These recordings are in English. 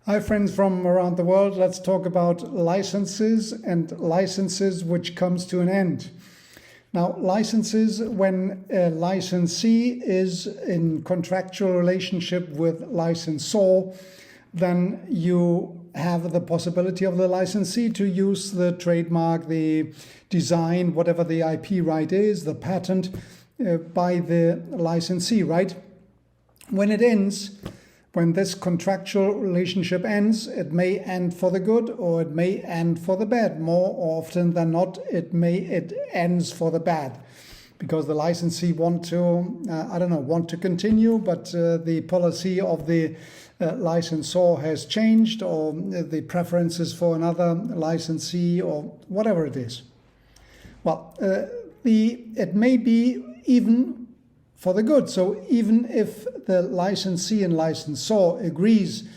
Hi friends from around the world, let's talk about licenses and licenses which comes to an end. Now licenses, when a licensee is in contractual relationship with licensor, then you have the possibility of the licensee to use the trademark, the design, whatever the IP right is, the patent by the licensee, right? When it ends, when this contractual relationship ends, it may end for the good or it may end for the bad. More often than not, it ends for the bad, because the licensee want to continue, but the policy of the licensor has changed, or the preferences for another licensee, or whatever it is. Well, it may be even for the good. So even if the licensee and licensor agrees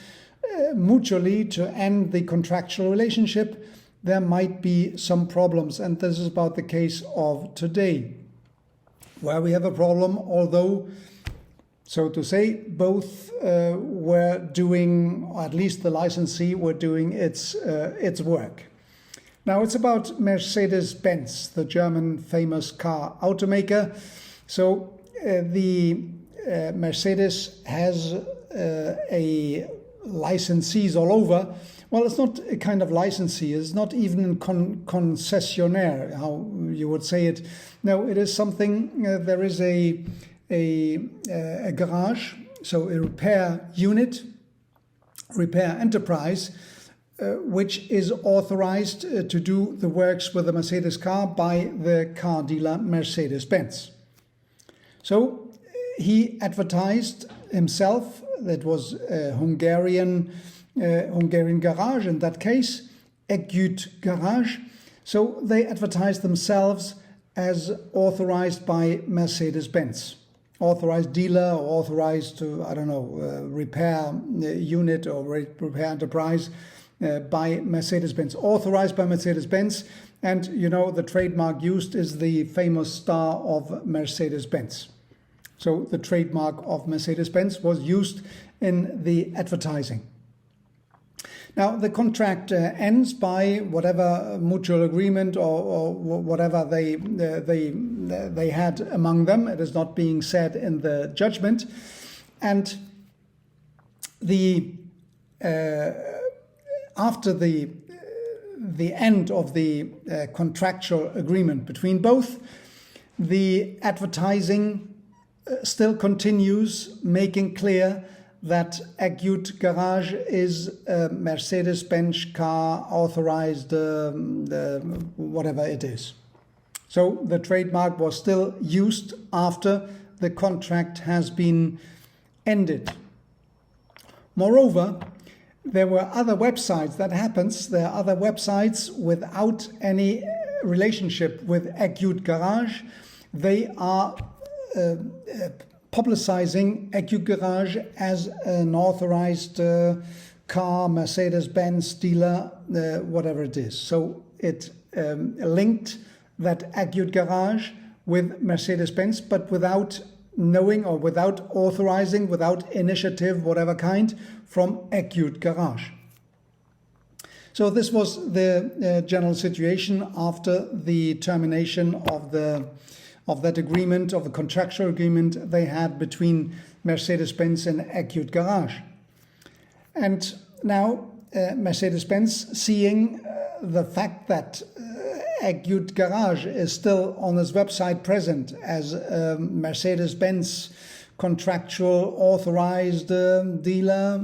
mutually to end the contractual relationship, there might be some problems. And this is about the case of today, where we have a problem, although, so to say, both were doing, or at least the licensee were doing its work. Now it's about Mercedes-Benz, the German famous car automaker. So the Mercedes has a licensees all over. Well, it's not a kind of licensee. It's not even a concessionaire, how you would say it. No, it is something. There is a garage, so a repair unit, repair enterprise, which is authorized to do the works with the Mercedes car by the car dealer Mercedes-Benz. So he advertised himself. That was a Hungarian garage in that case, Együd Garage. So they advertised themselves as authorized by Mercedes-Benz, authorized dealer, or authorized repair unit or repair enterprise by Mercedes-Benz, authorized by Mercedes-Benz. And you know, the trademark used is the famous star of Mercedes-Benz. So the trademark of Mercedes-Benz was used in the advertising. Now the contract ends by whatever mutual agreement or whatever they had among them. It is not being said in the judgment. And after the end of the contractual agreement between both, the advertising still continues, making clear that Egyud Garage is a Mercedes-Benz car authorized, whatever it is. So the trademark was still used after the contract has been ended. Moreover, there were other websites. That happens. There are other websites without any relationship with Egyud Garage. They are publicizing Egyud Garage as an authorized car, Mercedes-Benz dealer, whatever it is. So it linked that Egyud Garage with Mercedes-Benz, but without knowing or without authorizing, without initiative, whatever kind, from Egyud Garage. So this was the general situation after the termination of that agreement, of the contractual agreement they had between Mercedes-Benz and Egyud Garage. And now Mercedes-Benz, seeing the fact that Egyud Garage is still on his website present as a Mercedes-Benz contractual authorized dealer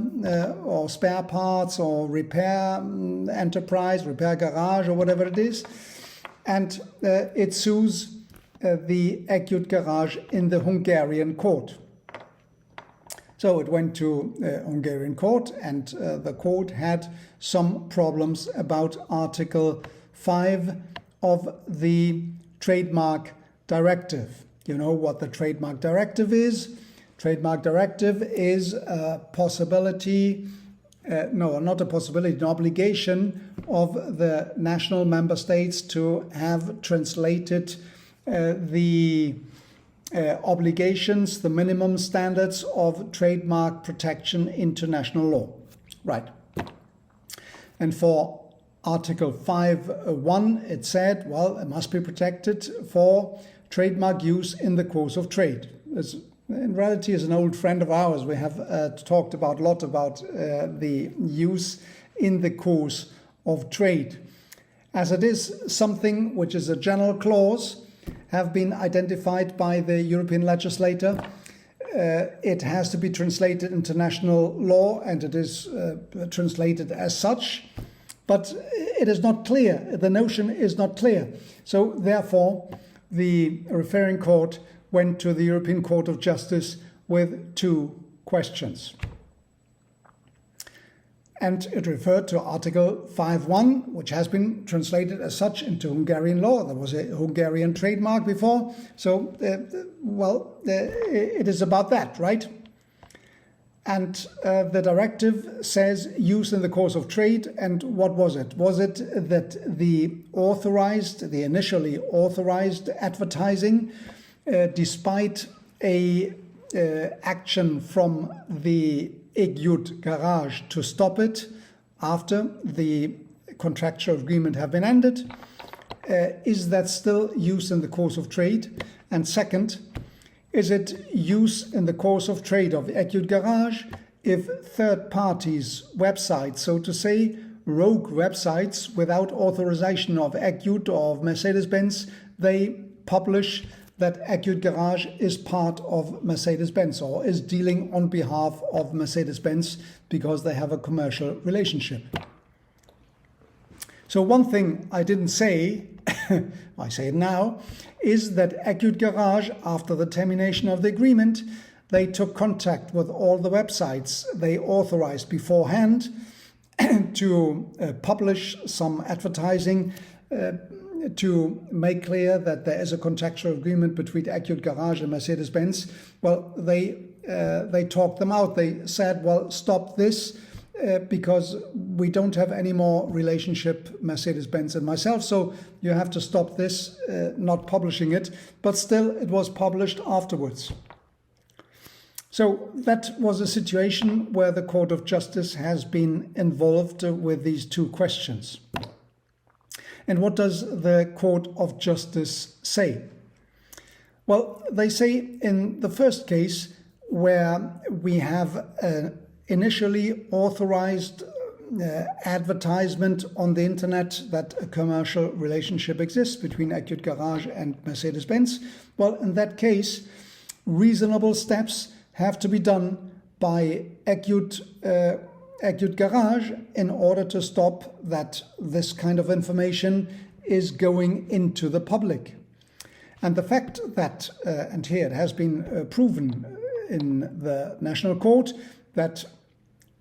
or spare parts or repair enterprise, repair garage or whatever it is, and it sues the Egyud Garage in the Hungarian court. So it went to Hungarian court, and the court had some problems about Article 5 of the Trademark Directive. You know what the Trademark Directive is? Trademark Directive is a possibility, not a possibility, an obligation of the national member states to have translated the obligations, the minimum standards of trademark protection into national law. Right. And for Article 5.1, it said, well, it must be protected for trademark use in the course of trade. This, in reality, is an old friend of ours. We have talked about a lot about the use in the course of trade. As it is something which is a general clause, have been identified by the European legislator, it has to be translated into national law, and it is translated as such, but it is not clear. The notion is not clear. So therefore, the referring court went to the European Court of Justice with two questions. And it referred to Article 5.1, which has been translated as such into Hungarian law. There was a Hungarian trademark before. So, it is about that, right? And the directive says use in the course of trade. And what was it? Was it that the initially authorized advertising, despite a action from the Együd Garage to stop it after the contractual agreement have been ended, is that still use in the course of trade? And second, is it use in the course of trade of Együd Garage if third parties' websites, so to say, rogue websites without authorization of Egyud or of Mercedes-Benz, they publish that Egyud Garage is part of Mercedes-Benz or is dealing on behalf of Mercedes-Benz because they have a commercial relationship. So one thing I didn't say, I say it now, is that Egyud Garage, after the termination of the agreement, they took contact with all the websites they authorized beforehand to publish some advertising to make clear that there is a contractual agreement between Egyud Garage and Mercedes-Benz. Well, they talked them out. They said, well, stop this because we don't have any more relationship, Mercedes-Benz and myself, so you have to stop this, not publishing it. But still, it was published afterwards. So that was a situation where the Court of Justice has been involved with these two questions. And what does the Court of Justice say? Well, they say in the first case, where we have an initially authorized advertisement on the internet that a commercial relationship exists between Együd Garage and Mercedes-Benz, well, in that case, reasonable steps have to be done by Egyud Garage in order to stop that this kind of information is going into the public. And the fact that, and here it has been proven in the National Court, that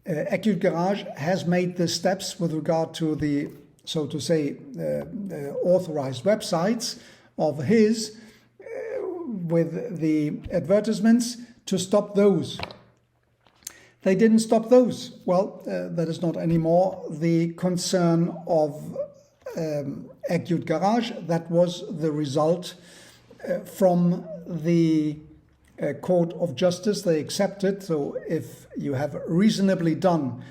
Egyud Garage has made the steps with regard to the, so to say, authorized websites of his with the advertisements to stop those. They didn't stop those. Well, that is not anymore the concern of Egyud Garage. That was the result from the Court of Justice. They accepted. So if you have reasonably done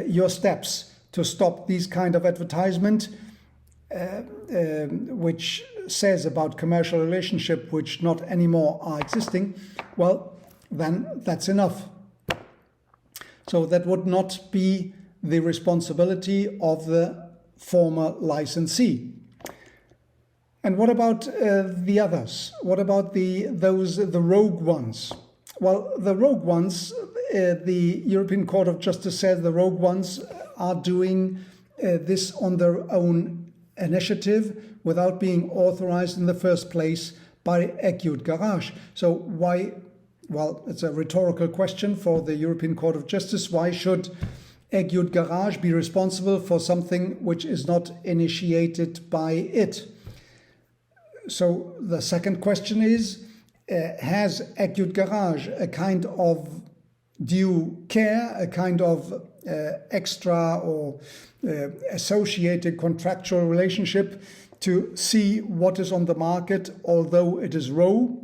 your steps to stop these kind of advertisement, which says about commercial relationship which not anymore are existing, well, then that's enough. So that would not be the responsibility of the former licensee. And what about the others? What about the rogue ones? Well, the rogue ones, the European Court of Justice said the rogue ones are doing this on their own initiative without being authorized in the first place by Egyud Garage. So why? Well, it's a rhetorical question for the European Court of Justice. Why should Egyud Garage be responsible for something which is not initiated by it? So the second question is, has Egyud Garage a kind of due care, a kind of extra or associated contractual relationship to see what is on the market, although it is rogue,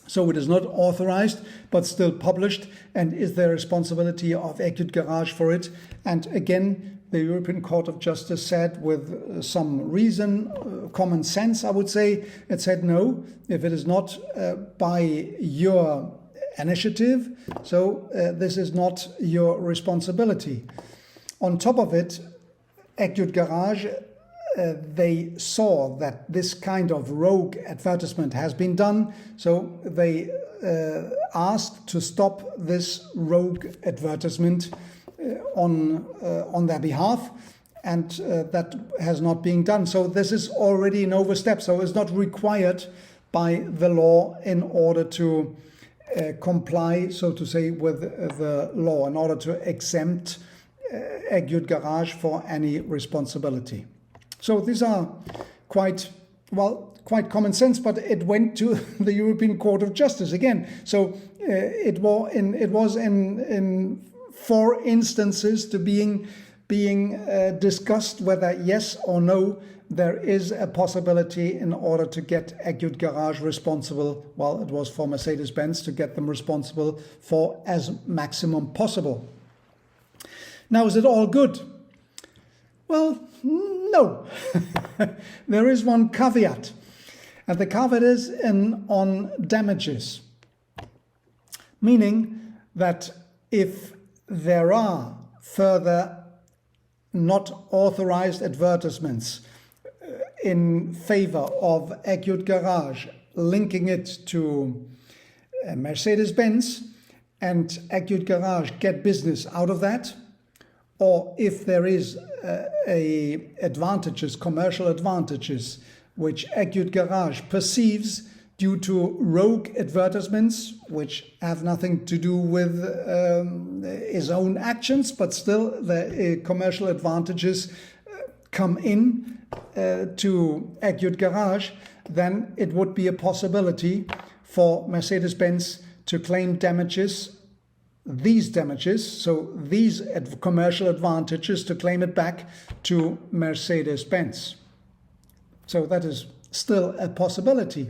So it is not authorized, but still published, and is the responsibility of Együd Garage for it. And again, the European Court of Justice said, with some reason, common sense, I would say, it said no, if it is not by your initiative, so this is not your responsibility. On top of it, Együd Garage, they saw that this kind of rogue advertisement has been done, so they asked to stop this rogue advertisement on their behalf, and that has not been done. So this is already an overstep, so it's not required by the law in order to comply, so to say, with the law, in order to exempt Együd Garage for any responsibility. So these are quite common sense, but it went to the European Court of Justice again. So it was in 4 instances to being discussed whether yes or no there is a possibility in order to get Együd Garage responsible. Well, it was for Mercedes-Benz to get them responsible for as maximum possible. Now, is it all good? Well, no. There is one caveat, and the caveat is on damages, meaning that if there are further not authorized advertisements in favor of Együd Garage, linking it to Mercedes-Benz, and Együd Garage get business out of that, or if there is commercial advantages, which Együd Garage perceives due to rogue advertisements, which have nothing to do with his own actions, but still the commercial advantages come in to Együd Garage, then it would be a possibility for Mercedes-Benz to claim damages, these commercial advantages, to claim it back to Mercedes-Benz. So that is still a possibility.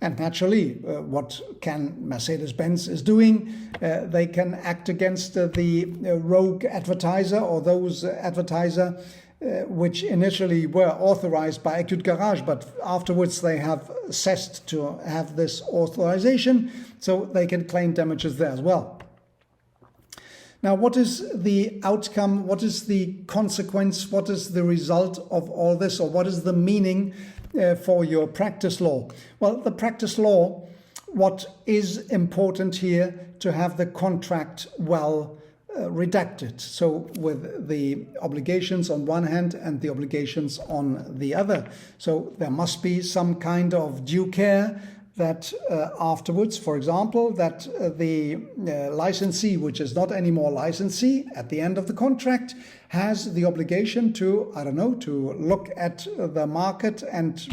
And naturally, what can Mercedes-Benz is doing? They can act against the rogue advertiser, or those advertiser which initially were authorized by Együd Garage, but afterwards they have ceased to have this authorization, so they can claim damages there as well. Now, what is the outcome? What is the consequence? What is the result of all this, or what is the meaning for your practice law? Well, the practice law, what is important here, to have the contract well redacted. So with the obligations on one hand and the obligations on the other. So there must be some kind of due care that afterwards, for example, that the licensee, which is not anymore licensee at the end of the contract, has the obligation to, to look at the market and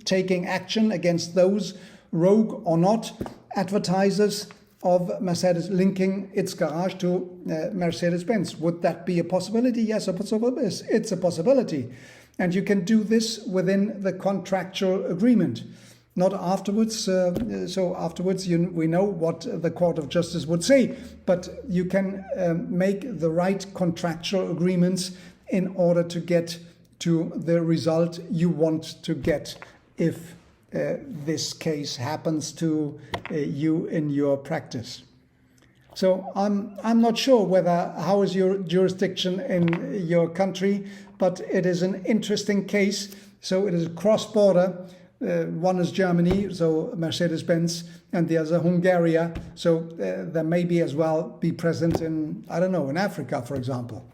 taking action against those rogue or not advertisers of Mercedes, linking its garage to Mercedes-Benz. Would that be a possibility? Yes, it's a possibility. And you can do this within the contractual agreement. Not afterwards, so afterwards we know what the Court of Justice would say, but you can make the right contractual agreements in order to get to the result you want to get if this case happens to you in your practice. So I'm not sure how is your jurisdiction in your country, but it is an interesting case. So it is cross-border. One is Germany, so Mercedes-Benz, and the other Hungary. So there may be as well be present in, in Africa, for example.